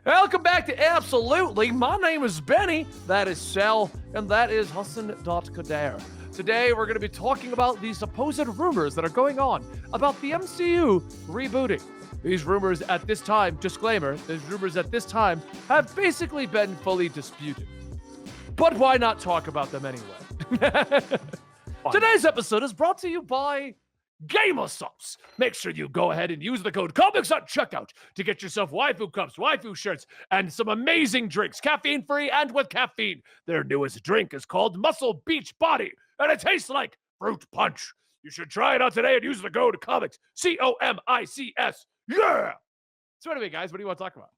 Welcome back to Absolutely. My name is Benny, that is Sal, and that is Hassan.Kader. Today we're going to be talking about the supposed rumors that are going on about the MCU rebooting. These rumors at this time, disclaimer, these rumors at this time have basically been fully disputed. But why not talk about them anyway? Today's episode is brought to you by Gamer Subs. Make sure you go ahead and use the code COMICS at checkout to get yourself waifu cups, waifu shirts, and some amazing drinks, caffeine-free and with caffeine. Their newest drink is called Muscle Beach Body, and it tastes like fruit punch. You should try it out today and use the code COMICS, COMICS. Yeah! So anyway, guys, what do you want to talk about?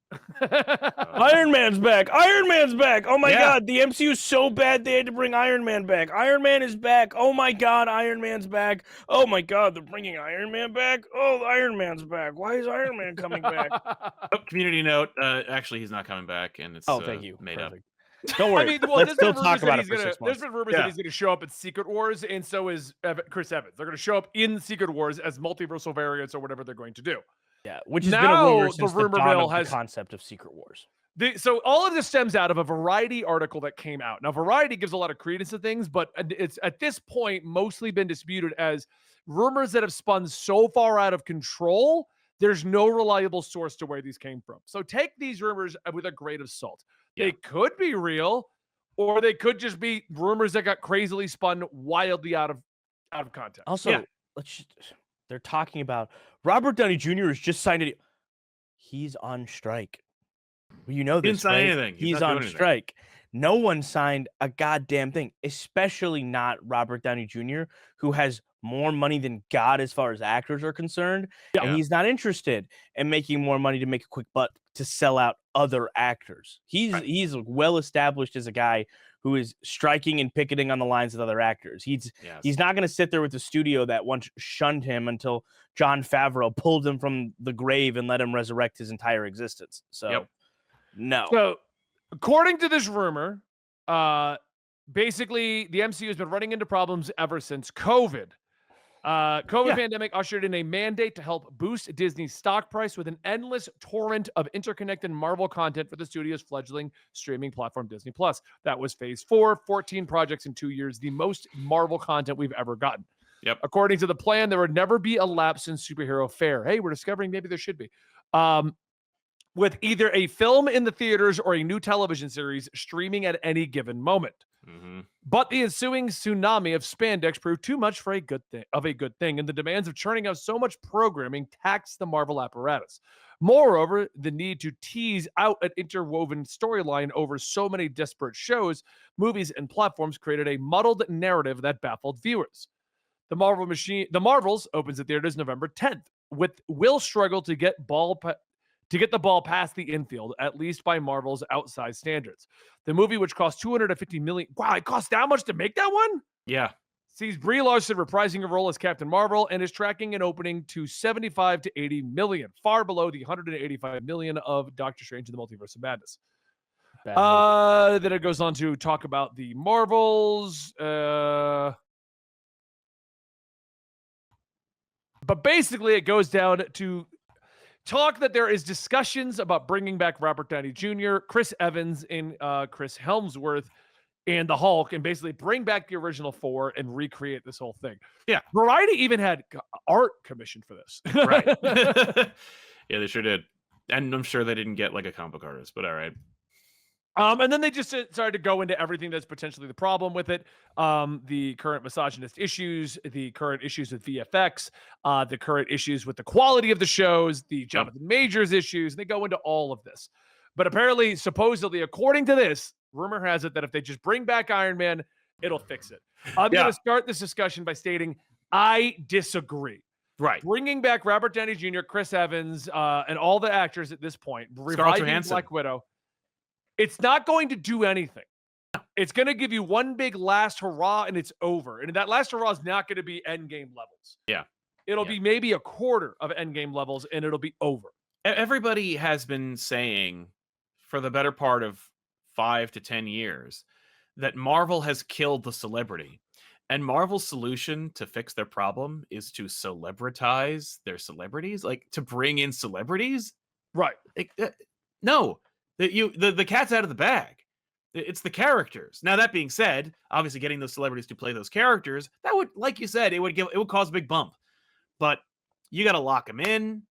Iron Man's back. Iron Man's back. Oh my Yeah. God. The MCU's so bad they had to bring Iron Man back. Iron Man is back. Oh my God. Iron Man's back. Oh my God. They're bringing Iron Man back. Oh, Iron Man's back. Why is Iron Man coming back? Oh, community note. Actually, he's not coming back, and it's Thank you. made up. Don't worry. I mean, well, Let's there's been still talk rumors that about it he's for gonna. 6 There's months. been rumors that Yeah. he's going to show up at Secret Wars, and so is Chris Evans. They're going to show up in Secret Wars as multiversal variants or whatever they're going to do. Yeah, which has been a Now, rumor the since the rumor dawn mill of has- the concept of Secret Wars. So all of this stems out of a Variety article that came out. Now, Variety gives a lot of credence to things, but it's at this point mostly been disputed as rumors that have spun so far out of control. There's no reliable source to where these came from. So take these rumors with a grain of salt. They could be real, or they could just be rumors that got crazily spun wildly out of context. Also, they're talking about Robert Downey Jr. has just signed it. He's on strike. Well, you know this, Didn't sign right? anything. He's He's not on doing anything. strike. No one signed a goddamn thing, especially not Robert Downey Jr., who has more money than God as far as actors are concerned. Yeah. And he's not interested in making more money to make a quick buck to sell out other actors. He's well established as a guy who is striking and picketing on the lines with other actors. He's not going to sit there with the studio that once shunned him until Jon Favreau pulled him from the grave and let him resurrect his entire existence. So, no. So, according to this rumor, basically the MCU has been running into problems ever since COVID. Pandemic ushered in a mandate to help boost Disney's stock price with an endless torrent of interconnected Marvel content for the studio's fledgling streaming platform Disney+. That was phase 4, 14 projects in 2 years, the most Marvel content we've ever gotten. Yep. According to the plan, there would never be a lapse in superhero fare. Hey, we're discovering maybe there should be. With either a film in the theaters or a new television series streaming at any given moment. Mm-hmm. But the ensuing tsunami of spandex proved too much for a good thing, and the demands of churning out so much programming taxed the Marvel apparatus. Moreover, the need to tease out an interwoven storyline over so many disparate shows, movies, and platforms created a muddled narrative that baffled viewers. The Marvels opens at theaters November 10th, will struggle to get the ball past the infield, at least by Marvel's outsized standards. The movie, which cost $250 million, wow, it cost that much to make that one? Yeah. Sees Brie Larson reprising her role as Captain Marvel and is tracking an opening to 75 to 80 million, far below the 185 million of Doctor Strange in the Multiverse of Madness. Then it goes on to talk about the Marvels. But basically, it goes down to talk that there is discussions about bringing back Robert Downey Jr., Chris Evans, and Chris Hemsworth, and the Hulk, and basically bring back the original 4 and recreate this whole thing. Yeah. Variety even had art commissioned for this. Right. Yeah, they sure did. And I'm sure they didn't get like a comic book artist, but all right. And then they just started to go into everything that's potentially the problem with it. The current misogynist issues, the current issues with VFX, the current issues with the quality of the shows, the Jonathan Majors issues. They go into all of this. But apparently, supposedly, according to this, rumor has it that if they just bring back Iron Man, it'll fix it. I'm going to start this discussion by stating I disagree. Right. Bringing back Robert Downey Jr., Chris Evans, and all the actors at this point, reviving Black Widow, it's not going to do anything. It's going to give you one big last hurrah, and it's over. And that last hurrah is not going to be Endgame levels. Yeah. It'll be maybe a quarter of Endgame levels, and it'll be over. Everybody has been saying for the better part of 5 to 10 years that Marvel has killed the celebrity. And Marvel's solution to fix their problem is to celebritize their celebrities, like to bring in celebrities. Right. No, The cat's out of the bag. It's the characters. Now that being said, obviously getting those celebrities to play those characters, that would, like you said, it would cause a big bump. But you got to lock them in.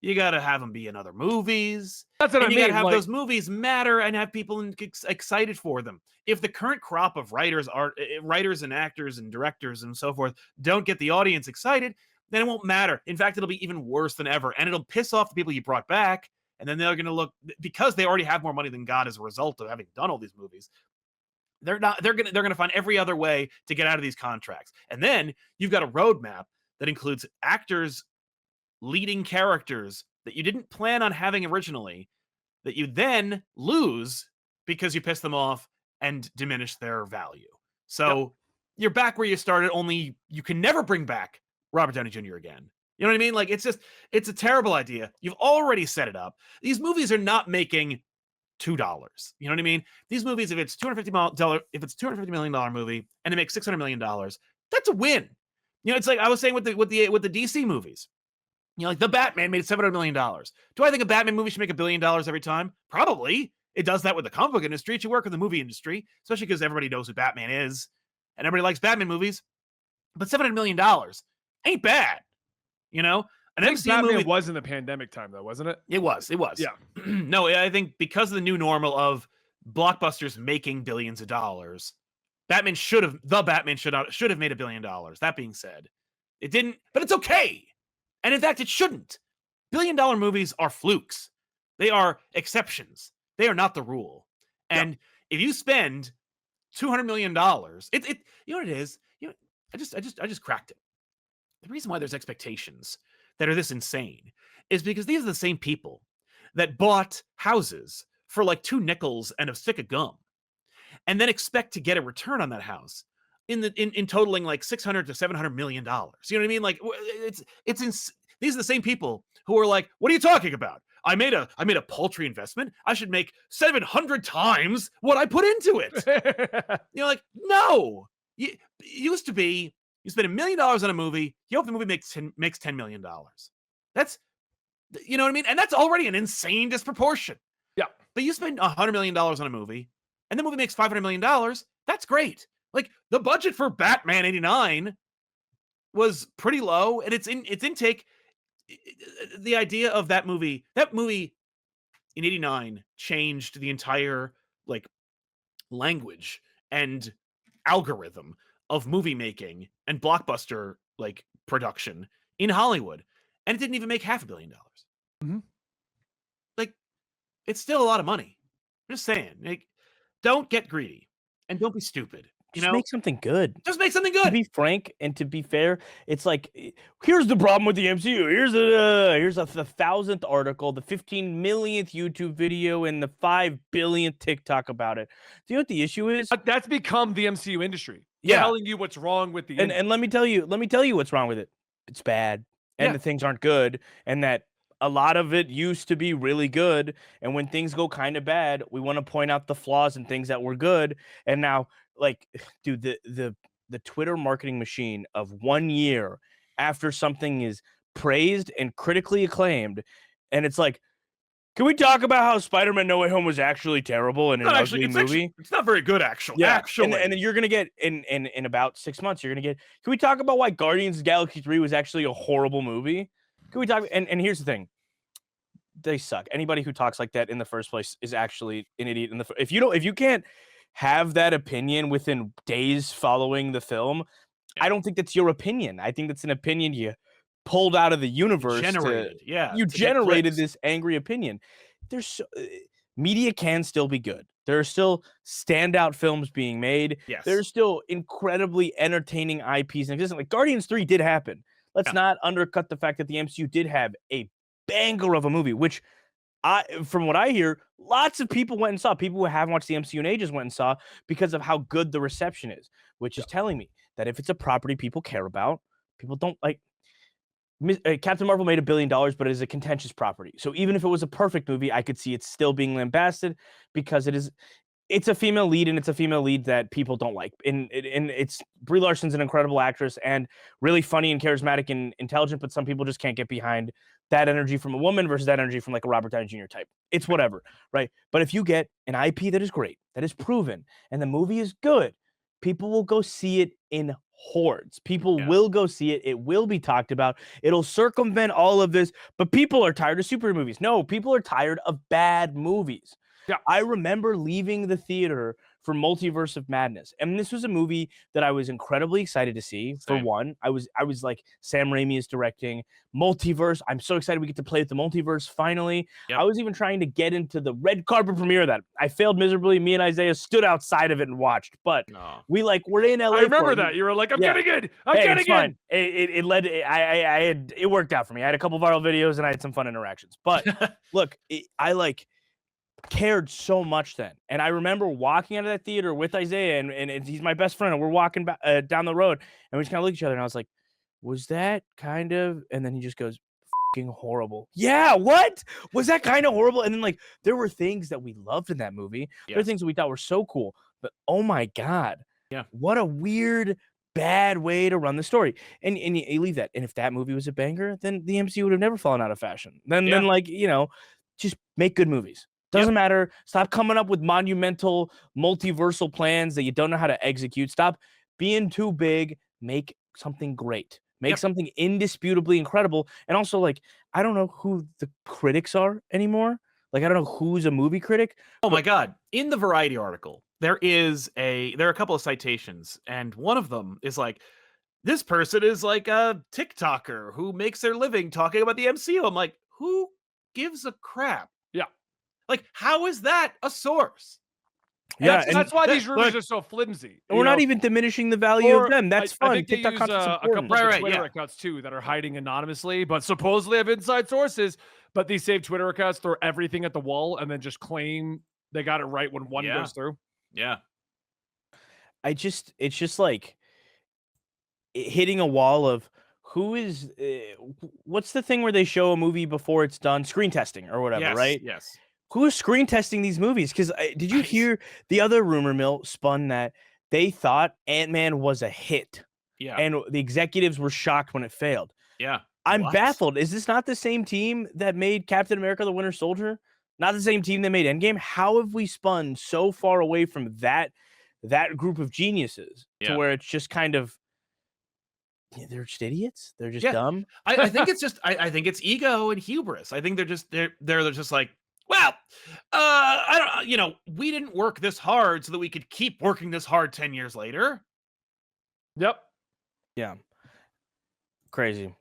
You got to have them be in other movies. That's what I And mean. you got to have like, those movies matter and have people excited for them. If the current crop of writers and actors and directors and so forth don't get the audience excited, then it won't matter. In fact, it'll be even worse than ever, and it'll piss off the people you brought back. And then they're going to look, because they already have more money than God as a result of having done all these movies. They're going to find every other way to get out of these contracts. And then you've got a roadmap that includes actors leading characters that you didn't plan on having originally, that you then lose because you piss them off and diminish their value. So you're back where you started, only you can never bring back Robert Downey Jr. again. You know what I mean? Like, it's a terrible idea. You've already set it up. These movies are not making $2. You know what I mean? These movies, if it's $250 million movie and it makes $600 million, that's a win. You know, it's like I was saying with the DC movies. You know, like the Batman made $700 million. Do I think a Batman movie should make $1 billion every time? Probably. It does that with the comic book industry. It should work with the movie industry, especially because everybody knows who Batman is and everybody likes Batman movies. But $700 million ain't bad. You know, an MCU Batman movie was in the pandemic time, though, wasn't it? It was. Yeah. No, I think because of the new normal of blockbusters making billions of dollars, the Batman should have made $1 billion. That being said, it didn't, but it's okay. And in fact, it shouldn't. $1 billion movies are flukes. They are exceptions. They are not the rule. And if you spend $200 million, you know what it is? You know, I just cracked it. The reason why there's expectations that are this insane is because these are the same people that bought houses for like 2 nickels and a stick of gum, and then expect to get a return on that house in totaling like $600 to $700 million. You know what I mean? Like, these are the same people who are like, "What are you talking about? I made a paltry investment. I should make 700 times what I put into it." You're like, no. It used to be you spend $1 million on a movie. You hope the movie makes $10 million. That's, you know what I mean? And that's already an insane disproportion. Yeah. But you spend $100 million on a movie, and the movie makes $500 million. That's great. Like, the budget for Batman '89 was pretty low, and its intake. The idea of that movie in '89 changed the entire like language and algorithm of movie making and blockbuster like production in Hollywood, and it didn't even make $500 million. Mm-hmm. Like, it's still a lot of money. I'm just saying, like, don't get greedy and don't be stupid. Just make something good. Just make something good. To be frank and to be fair, it's like, here's the problem with the MCU. Here's the 1,000th article, the 15 millionth YouTube video, and the 5 billionth TikTok about it. Do you know what the issue is? That's become the MCU industry. Yeah. Telling you what's wrong with the industry. And let me tell you what's wrong with it. It's bad, and the things aren't good, and that a lot of it used to be really good, and when things go kind of bad, we want to point out the flaws and things that were good, and now, like, dude, the Twitter marketing machine of 1 year after something is praised and critically acclaimed, and it's like, can we talk about how Spider-Man No Way Home was actually terrible and an ugly movie? It's not very good, actually. Yeah, actually. And then you're gonna get in about 6 months. You're gonna get. Can we talk about why Guardians of the Galaxy 3 was actually a horrible movie? Can we talk? And here's the thing. They suck. Anybody who talks like that in the first place is actually an idiot. If you can't have that opinion within days following the film, I don't think that's your opinion. I think that's an opinion you pulled out of the universe. You generated this angry opinion. Media can still be good. There are still standout films being made. Yes. There's still incredibly entertaining IPs and existing. Like Guardians 3 did happen. Let's not undercut the fact that the MCU did have a banger of a movie, which from what I hear, lots of people went and saw. People who haven't watched the MCU in ages went and saw because of how good the reception is, which is telling me that if it's a property people care about, people don't like. Captain Marvel made $1 billion, but it is a contentious property. So even if it was a perfect movie, I could see it still being lambasted because it it's a female lead, and it's a female lead that people don't like. And it's Brie Larson's an incredible actress and really funny and charismatic and intelligent, but some people just can't get behind that energy from a woman versus that energy from like a Robert Downey Jr. type. It's whatever, right? But if you get an IP that is great, that is proven, and the movie is good, people will go see it in hordes. People will go see it. It will be talked about. It'll circumvent all of this, but people are tired of superhero movies. No, people are tired of bad movies. Yeah. I remember leaving the theater for Multiverse of Madness, and this was a movie that I was incredibly excited to see. Same. For one, I was like, Sam Raimi is directing Multiverse. I'm so excited we get to play with the multiverse finally. Yep. I was even trying to get into the red carpet premiere of that. I failed miserably. Me and Isaiah stood outside of it and watched, but we're in LA. I remember that. You were like, I'm getting in. I'm getting in. It led. It worked out for me. I had a couple viral videos and I had some fun interactions. But look, I cared so much then, and I remember walking out of that theater with Isaiah, and he's my best friend, and we're walking back down the road, and we just kind of look at each other, and I was like, was that kind of, and then he just goes, fucking horrible. Yeah, what was that kind of horrible? And then like there were things that we loved in that movie. There were things that we thought were so cool, but oh my god, what a weird bad way to run the story. And you leave that, and if that movie was a banger, then the MCU would have never fallen out of fashion. Then like, just make good movies. Doesn't matter. Stop coming up with monumental multiversal plans that you don't know how to execute. Stop being too big. Make something great. Make something indisputably incredible. And also, like, I don't know who the critics are anymore. Like, I don't know who's a movie critic. Oh my God. In the Variety article, there are a couple of citations, and one of them is like, this person is like a TikToker who makes their living talking about the MCU. I'm like, who gives a crap? Yeah. Like, how is that a source? Yeah, that's why these rumors are so flimsy. We're not even diminishing the value of them. That's fun. I think TikTok they use a couple of Twitter accounts too that are hiding anonymously, but supposedly have inside sources. But these same Twitter accounts throw everything at the wall and then just claim they got it right when one goes through. Yeah. It's just like hitting a wall of what's the thing where they show a movie before it's done? Screen testing or whatever, right? Yes. Who is screen testing these movies? Because did you hear the other rumor mill spun that they thought Ant-Man was a hit? Yeah. And the executives were shocked when it failed. Yeah. I'm baffled. Is this not the same team that made Captain America the Winter Soldier? Not the same team that made Endgame? How have we spun so far away from that group of geniuses to where it's just kind of, they're just idiots? They're just dumb? I think it's just, I think it's ego and hubris. I think they're just like, well, I don't, we didn't work this hard so that we could keep working this hard 10 years later. Yep. Yeah. Crazy.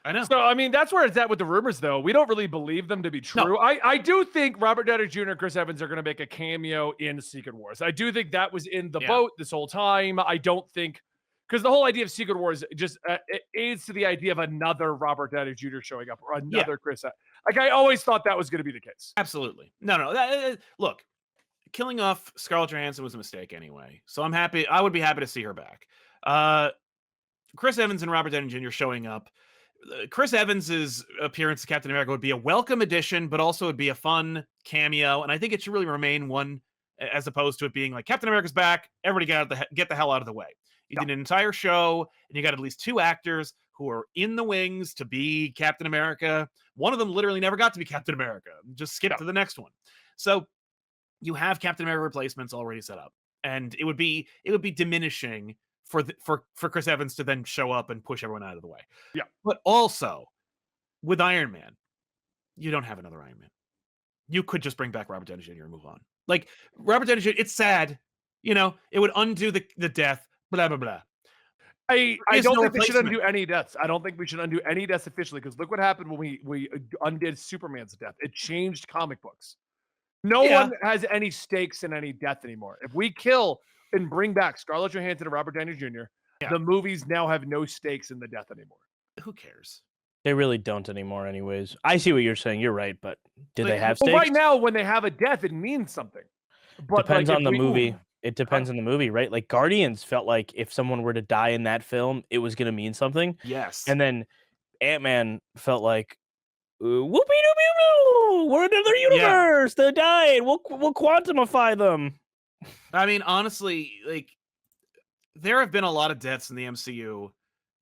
I know. So, I mean, that's where it's at with the rumors, though. We don't really believe them to be true. No. I do think Robert Downey Jr. and Chris Evans are going to make a cameo in Secret Wars. I do think that was in the boat this whole time. I don't think, because the whole idea of Secret Wars just it aids to the idea of another Robert Downey Jr. showing up or another Chris. Like, I always thought that was going to be the case. Absolutely. No. Look, killing off Scarlett Johansson was a mistake anyway. So I'm happy. I would be happy to see her back. Chris Evans and Robert Downey Jr. showing up. Chris Evans's appearance as Captain America would be a welcome addition, but also would be a fun cameo. And I think it should really remain one, as opposed to it being like Captain America's back. Everybody get the hell out of the way. You did an entire show, and you got at least 2 actors who are in the wings to be Captain America. One of them literally never got to be Captain America. Just skip to the next one. So you have Captain America replacements already set up, and it would be diminishing for Chris Evans to then show up and push everyone out of the way. Yeah. But also with Iron Man, you don't have another Iron Man. You could just bring back Robert Downey Jr. and move on. Like, Robert Downey Jr., it's sad. It would undo the death, blah, blah, blah. I don't think we should undo any deaths. I don't think we should undo any deaths officially, because look what happened when we undid Superman's death. It changed comic books. No one has any stakes in any death anymore. If we kill and bring back Scarlett Johansson and Robert Downey Jr., the movies now have no stakes in the death anymore. Who cares? They really don't anymore anyways. I see what you're saying. You're right, but did they have stakes? Well, right now, when they have a death, it means something. But depends on the movie. It depends on the movie, right? Like, Guardians felt like if someone were to die in that film, it was going to mean something. Yes. And then Ant-Man felt like, whoopie-doopie-doo, we're in another universe. They died. We'll quantumify them. I mean, honestly, like there have been a lot of deaths in the MCU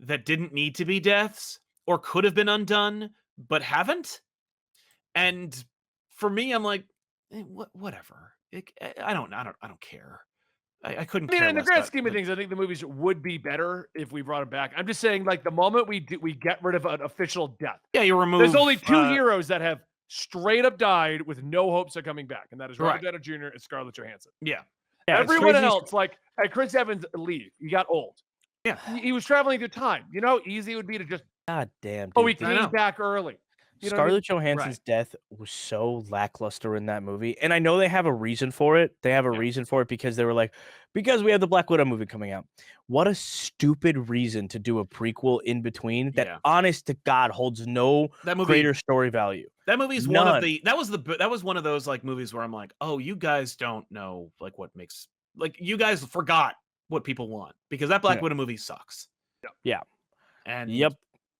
that didn't need to be deaths or could have been undone, but haven't. And for me, I'm like, whatever. I don't care. I couldn't I mean, care in the less grand about scheme of things, I think the movies would be better if we brought it back. I'm just saying, like the moment we get rid of an official death. Yeah, you remove. There's only two heroes that have straight up died with no hopes of coming back, and that is Robert Downey Jr. and Scarlett Johansson. Yeah. Everyone else, like Chris Evans, leave. He got old. Yeah. He was traveling through time. You know how easy it would be to just. God damn. Dude. Oh, he came back early. You know Scarlett Johansson's death was so lackluster in that movie. And I know they have a reason for it. They have a reason for it because they were like, because we have the Black Widow movie coming out. What a stupid reason to do a prequel in between that, honest to God, holds no greater story value. That movie's one of the that was one of those like movies where I'm like, oh, you guys don't know like what makes like you guys forgot what people want because that Black Widow movie sucks. Yeah. And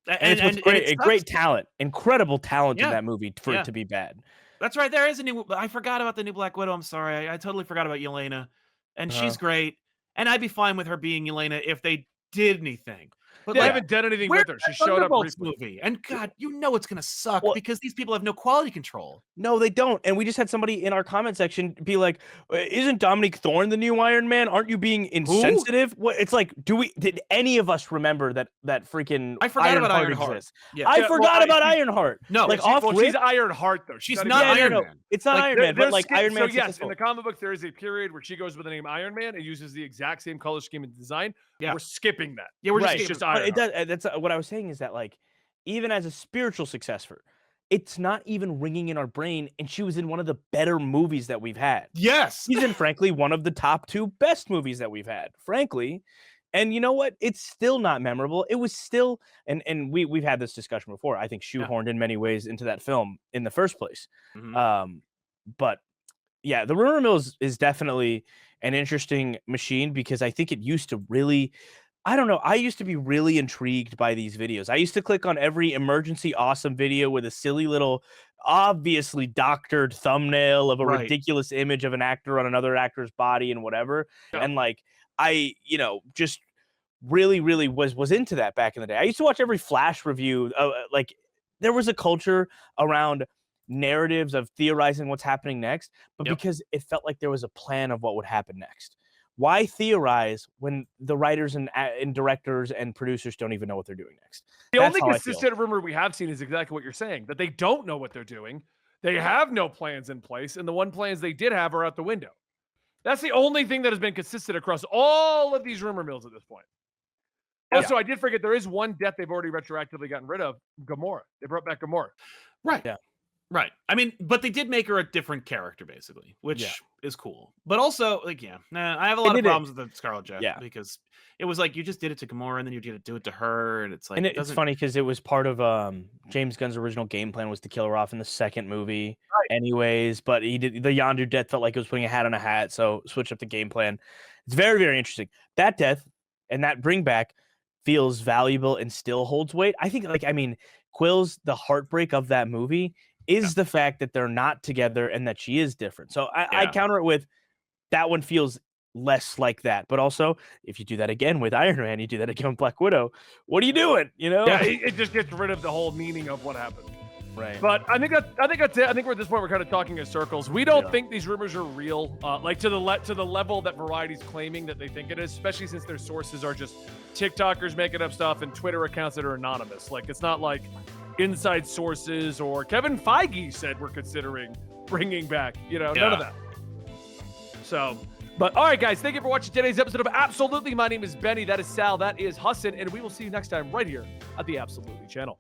And it's great talent, incredible talent in that movie for it to be bad. That's right. There is a new. I forgot about the new Black Widow. I'm sorry. I totally forgot about Yelena, and she's great. And I'd be fine with her being Yelena if they did anything. But they haven't done anything with her. She showed up briefly. And God, you know it's gonna suck because these people have no quality control. No, they don't. And we just had somebody in our comment section be like, "Isn't Dominic Thorne the new Iron Man? Aren't you being insensitive?" What? It's like, did any of us remember that freaking? I forgot about Ironheart. Yeah. I forgot about Ironheart. No, like she's Ironheart though. She's not Iron Man. It's not Iron Man, but like Iron Man. So yes, in the comic book, there is a period where she goes with the name Iron Man and uses the exact same color scheme and design. Yeah. We're skipping that. Yeah, we're just Ironheart. It does. That's what I was saying is that like, even as a spiritual successor, it's not even ringing in our brain. And she was in one of the better movies that we've had. Yes, she's in frankly one of the top 2 best movies that we've had. Frankly, and you know what? It's still not memorable. It was still, and we've had this discussion before. I think shoehorned in many ways into that film in the first place. But yeah, the rumor mill is definitely an interesting machine because I think it used to really. I don't know. I used to be really intrigued by these videos. I used to click on every emergency awesome video with a silly little, obviously doctored thumbnail of a ridiculous image of an actor on another actor's body and whatever. Yeah. And like, I, just really, really was into that back in the day. I used to watch every Flash review. Like there was a culture around narratives of theorizing what's happening next, but because it felt like there was a plan of what would happen next. Why theorize when the writers and directors and producers don't even know what they're doing next? The only consistent rumor we have seen is exactly what you're saying, that they don't know what they're doing. They have no plans in place, and the one plans they did have are out the window. That's the only thing that has been consistent across all of these rumor mills at this point. Also, I did forget there is one death they've already retroactively gotten rid of, Gamora. They brought back Gamora. Right. Yeah. Right. I mean, but they did make her a different character, basically, which is cool. But also, like, I have a lot of problems with the Scarlet Jet because it was like you just did it to Gamora and then you did do it to her, and it's like, and it's funny because it was part of James Gunn's original game plan was to kill her off in the second movie, anyways. But he did the Yondu death felt like it was putting a hat on a hat, so switch up the game plan. It's very, very interesting. That death and that bring back feels valuable and still holds weight. I think, Quill's the heartbreak of that movie is the fact that they're not together and that she is different. So I counter it with that one feels less like that. But also, if you do that again with Iron Man, you do that again with Black Widow, what are you doing? Yeah, it just gets rid of the whole meaning of what happened. Right. But I think that's it. I think we're at this point we're kind of talking in circles. We don't think these rumors are real, like to the level that Variety's claiming that they think it is, especially since their sources are just TikTokers making up stuff and Twitter accounts that are anonymous. Like it's not like inside sources or Kevin Feige said we're considering bringing back, none of that. So, but all right, guys, thank you for watching today's episode of Absolutely. My name is Benny. That is Sal. That is Hassan. And we will see you next time right here at the Absolutely channel.